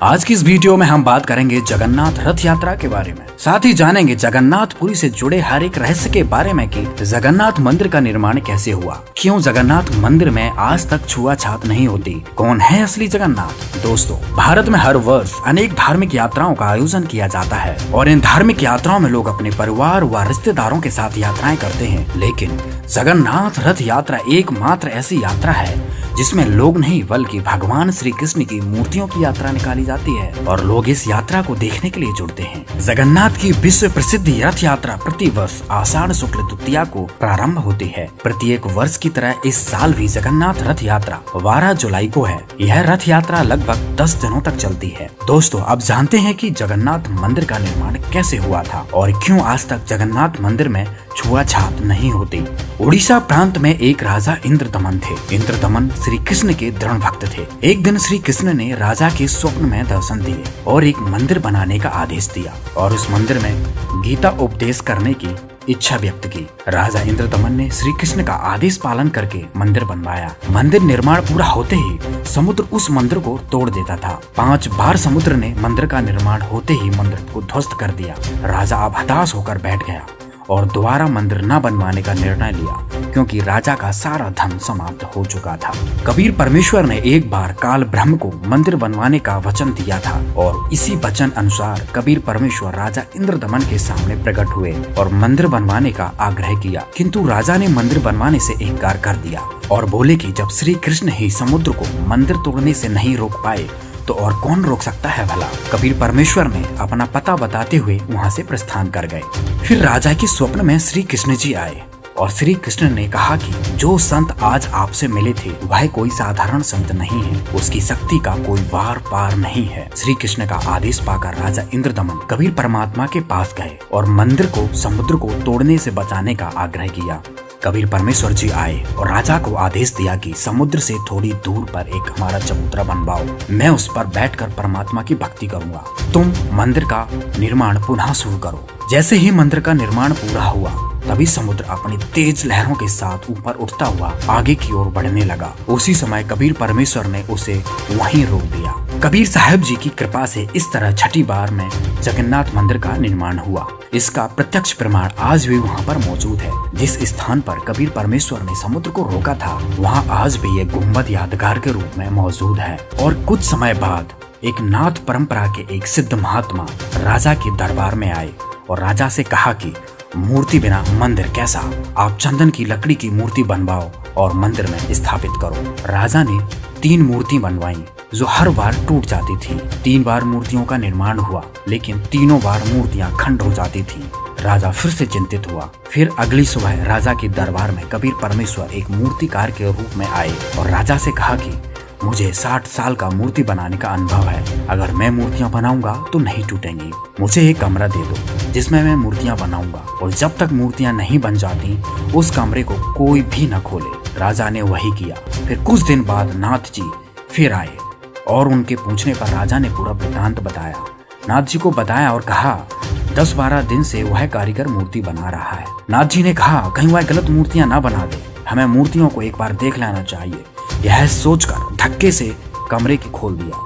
आज की इस वीडियो में हम बात करेंगे जगन्नाथ रथ यात्रा के बारे में। साथ ही जानेंगे जगन्नाथपुरी से जुड़े हर एक रहस्य के बारे में कि जगन्नाथ मंदिर का निर्माण कैसे हुआ, क्यों जगन्नाथ मंदिर में आज तक छुआछात नहीं होती, कौन है असली जगन्नाथ। दोस्तों, भारत में हर वर्ष अनेक धार्मिक यात्राओं का आयोजन किया जाता है और इन धार्मिक यात्राओं में लोग अपने परिवार व रिश्तेदारों के साथ यात्राएं करते हैं। लेकिन जगन्नाथ रथ यात्रा एकमात्र ऐसी यात्रा है जिसमें लोग नहीं बल्कि भगवान श्री कृष्ण की मूर्तियों की यात्रा निकाली जाती है और लोग इस यात्रा को देखने के लिए जुड़ते हैं। जगन्नाथ की विश्व प्रसिद्ध रथ यात्रा प्रति वर्ष आषाढ़ शुक्ल द्वितीया को प्रारंभ होती है। प्रत्येक वर्ष की तरह इस साल भी जगन्नाथ रथ यात्रा 12 जुलाई को है। यह रथ यात्रा लगभग 10 दिनों तक चलती है। दोस्तों, अब जानते हैं कि जगन्नाथ मंदिर का निर्माण कैसे हुआ था और क्यों आज तक जगन्नाथ मंदिर में छुआछात नहीं होती। उड़ीसा प्रांत में एक राजा इंद्रदमन थे। इंद्रदमन श्री कृष्ण के दृढ़ भक्त थे। एक दिन श्री कृष्ण ने राजा के स्वप्न में दर्शन दिए और एक मंदिर बनाने का आदेश दिया और उस मंदिर में गीता उपदेश करने की इच्छा व्यक्त की। राजा इंद्रदमन ने श्री कृष्ण का आदेश पालन करके मंदिर बनवाया। मंदिर निर्माण पूरा होते ही समुद्र उस मंदिर को तोड़ देता था। 5 बार समुद्र ने मंदिर का निर्माण होते ही मंदिर को ध्वस्त कर दिया। राजा अब हताश होकर बैठ गया और दोबारा मंदिर न बनवाने का निर्णय लिया क्योंकि राजा का सारा धन समाप्त हो चुका था। कबीर परमेश्वर ने एक बार काल ब्रह्म को मंदिर बनवाने का वचन दिया था और इसी वचन अनुसार कबीर परमेश्वर राजा इंद्रदमन के सामने प्रकट हुए और मंदिर बनवाने का आग्रह किया, किंतु राजा ने मंदिर बनवाने से इनकार कर दिया और बोले कि जब श्री कृष्ण ही समुद्र को मंदिर तोड़ने से नहीं रोक पाए तो और कौन रोक सकता है भला। कबीर परमेश्वर ने अपना पता बताते हुए वहाँ से प्रस्थान कर गए। फिर राजा के स्वप्न में श्री कृष्ण जी आए और श्री कृष्ण ने कहा कि जो संत आज आपसे मिले थे वह कोई साधारण संत नहीं है, उसकी शक्ति का कोई वार पार नहीं है। श्री कृष्ण का आदेश पाकर राजा इंद्रदमन कबीर परमात्मा के पास गए और मंदिर को समुद्र को तोड़ने से बचाने का आग्रह किया। कबीर परमेश्वर जी आए और राजा को आदेश दिया कि समुद्र से थोड़ी दूर पर एक हमारा चबूतरा बनवाओ, मैं उस पर बैठकर परमात्मा की भक्ति करूंगा, तुम मंदिर का निर्माण पुनः शुरू करो। जैसे ही मंदिर का निर्माण पूरा हुआ तभी समुद्र अपनी तेज लहरों के साथ ऊपर उठता हुआ आगे की ओर बढ़ने लगा। उसी समय कबीर परमेश्वर ने उसे वहीं रोक दिया। कबीर साहब जी की कृपा से इस तरह छठी बार में जगन्नाथ मंदिर का निर्माण हुआ। इसका प्रत्यक्ष प्रमाण आज भी वहाँ पर मौजूद है। जिस स्थान पर कबीर परमेश्वर ने समुद्र को रोका था वहाँ आज भी एक गुम्बद यादगार के रूप में मौजूद है। और कुछ समय बाद एक नाथ परंपरा के एक सिद्ध महात्मा राजा के दरबार में आए और राजा से कहा कि मूर्ति बिना मंदिर कैसा, आप चंदन की लकड़ी की मूर्ति बनवाओ और मंदिर में स्थापित करो। राजा ने 3 मूर्ति बनवाई जो हर बार टूट जाती थी। 3 बार मूर्तियों का निर्माण हुआ लेकिन तीनों बार मूर्तियां खंड हो जाती थी। राजा फिर से चिंतित हुआ। फिर अगली सुबह राजा के दरबार में कबीर परमेश्वर एक मूर्तिकार के रूप में आए और राजा से कहा कि मुझे 60 साल का मूर्ति बनाने का अनुभव है, अगर मैं मूर्तियां बनाऊंगा तो नहीं टूटेंगी। मुझे एक कमरा दे दो जिसमें मैं मूर्तियां बनाऊंगा और जब तक मूर्तियां नहीं बन जाती उस कमरे को कोई भी न खोले। राजा ने वही किया। फिर कुछ दिन बाद नाथ जी फिर आए और उनके पूछने पर राजा ने पूरा वृत्तांत बताया। नाथ जी को बताया और कहा 10-12 दिन से वह कारीगर मूर्ति बना रहा है। नाथ जी ने कहा कहीं वह गलत मूर्तियां ना बना दे, हमें मूर्तियों को एक बार देख लेना चाहिए। यह सोचकर धक्के से कमरे की खोल दिया।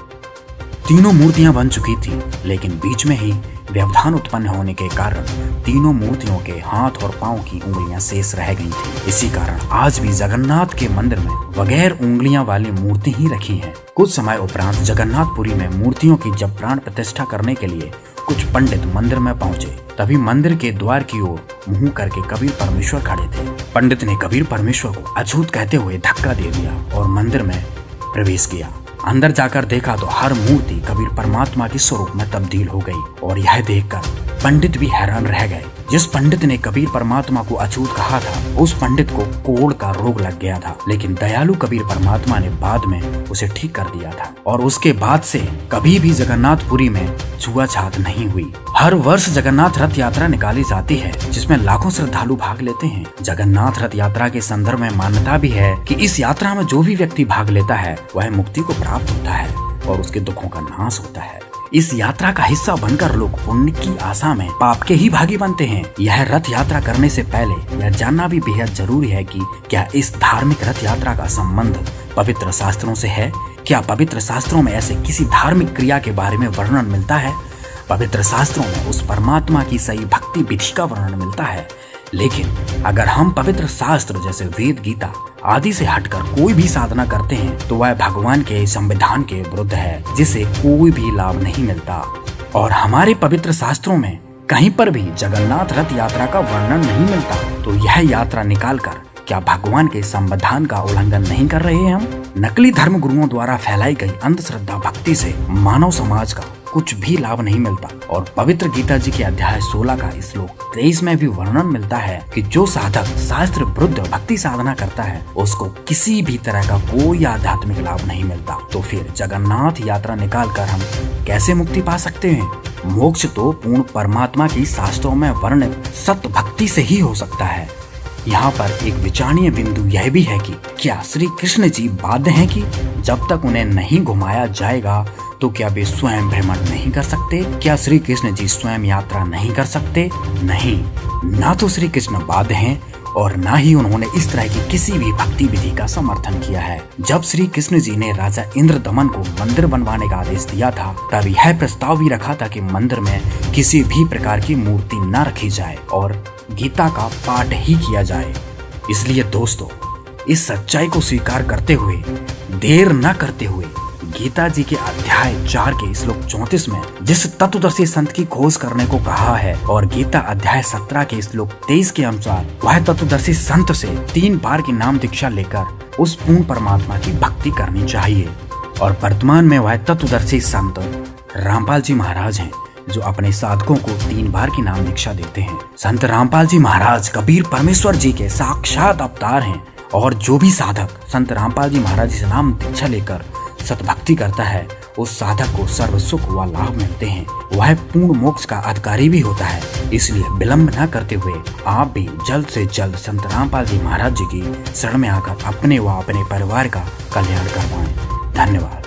तीनों मूर्तियां बन चुकी थी लेकिन बीच में ही व्यवधान उत्पन्न होने के कारण तीनों मूर्तियों के हाथ और पांव की उंगलियां शेष रह गई थी। इसी कारण आज भी जगन्नाथ के मंदिर में बगैर उंगलियां वाली मूर्ति ही रखी है। कुछ समय उपरांत जगन्नाथपुरी में मूर्तियों की जब प्राण प्रतिष्ठा करने के लिए कुछ पंडित मंदिर में पहुंचे तभी मंदिर के द्वार की ओर मुंह करके कबीर परमेश्वर खड़े थे। पंडित ने कबीर परमेश्वर को अछूत कहते हुए धक्का दे दिया और मंदिर में प्रवेश किया। अंदर जाकर देखा तो हर मूर्ति कबीर परमात्मा के स्वरूप में तब्दील हो गई और यह देखकर पंडित भी हैरान रह गए। जिस पंडित ने कबीर परमात्मा को अछूत कहा था उस पंडित को कोढ़ का रोग लग गया था, लेकिन दयालु कबीर परमात्मा ने बाद में उसे ठीक कर दिया था और उसके बाद से कभी भी जगन्नाथपुरी में छुआछात नहीं हुई। हर वर्ष जगन्नाथ रथ यात्रा निकाली जाती है जिसमें लाखों श्रद्धालु भाग लेते हैं। जगन्नाथ रथ यात्रा के संदर्भ में मान्यता भी है कि इस यात्रा में जो भी व्यक्ति भाग लेता है वह मुक्ति को प्राप्त होता है और उसके दुखों का नाश होता है। इस यात्रा का हिस्सा बनकर लोग पुण्य की आशा में पाप के ही भागी बनते हैं। यह रथ यात्रा करने से पहले यह जानना भी बेहद जरूरी है कि क्या इस धार्मिक रथ यात्रा का संबंध पवित्र शास्त्रों से है क्या पवित्र शास्त्रों में ऐसे किसी धार्मिक क्रिया के बारे में वर्णन मिलता है? पवित्र शास्त्रों में उस परमात्मा की सही भक्ति विधि का वर्णन मिलता है, लेकिन अगर हम पवित्र शास्त्र जैसे वेद, गीता आदि से हटकर कोई भी साधना करते हैं तो वह भगवान के संविधान के विरुद्ध है, जिसे कोई भी लाभ नहीं मिलता। और हमारे पवित्र शास्त्रों में कहीं पर भी जगन्नाथ रथ यात्रा का वर्णन नहीं मिलता, तो यह यात्रा निकालकर क्या भगवान के संविधान का उल्लंघन नहीं कर रहे हैं हम? नकली धर्म गुरुओं द्वारा फैलाई गई अंधश्रद्धा भक्ति से मानव समाज का कुछ भी लाभ नहीं मिलता। और पवित्र गीता जी के अध्याय 16 का श्लोक 23 में भी वर्णन मिलता है कि जो साधक शास्त्र विरुद्ध भक्ति साधना करता है उसको किसी भी तरह का कोई आध्यात्मिक लाभ नहीं मिलता। तो फिर जगन्नाथ यात्रा निकालकर हम कैसे मुक्ति पा सकते हैं? मोक्ष तो पूर्ण परमात्मा की शास्त्रों में वर्णित सत्य भक्ति से ही हो सकता है। यहाँ पर एक विचारणीय बिंदु यह भी है कि क्या श्री कृष्ण जी बाध्य हैं कि जब तक उन्हें नहीं घुमाया जाएगा तो क्या वे स्वयं भ्रमण नहीं कर सकते? क्या श्री कृष्ण जी स्वयं यात्रा नहीं कर सकते? नहीं, ना तो श्री कृष्ण बाध्य हैं और ना ही उन्होंने इस तरह की किसी भी भक्ति विधि का समर्थन किया है। जब श्री कृष्ण जी ने राजा इंद्रदमन को मंदिर बनवाने का आदेश दिया था तब यह प्रस्ताव भी रखा था कि मंदिर में किसी भी प्रकार की मूर्ति न रखी जाए और गीता का पाठ ही किया जाए। इसलिए दोस्तों, इस सच्चाई को स्वीकार करते हुए देर न करते हुए गीता जी के अध्याय 4 के श्लोक 34 में जिस तत्वदर्शी संत की खोज करने को कहा है और गीता अध्याय 17 के श्लोक 23 के अनुसार वह तत्वदर्शी संत से 3 बार की नाम दीक्षा लेकर उस पूर्ण परमात्मा की भक्ति करनी चाहिए। और वर्तमान में वह तत्वदर्शी संत रामपाल जी महाराज हैं जो अपने साधकों को 3 बार की नाम दीक्षा देते हैं। संत रामपाल जी महाराज कबीर परमेश्वर जी के साक्षात अवतार हैं और जो भी साधक संत रामपाल जी महाराज से नाम दीक्षा लेकर सतभक्ति करता है उस साधक को सर्व सुख व लाभ मिलते हैं, वह पूर्ण मोक्ष का अधिकारी भी होता है। इसलिए विलंब न करते हुए आप भी जल्द से जल्द संत रामपाल जी महाराज जी की शरण में आकर अपने व अपने परिवार का कल्याण करवाएं। धन्यवाद।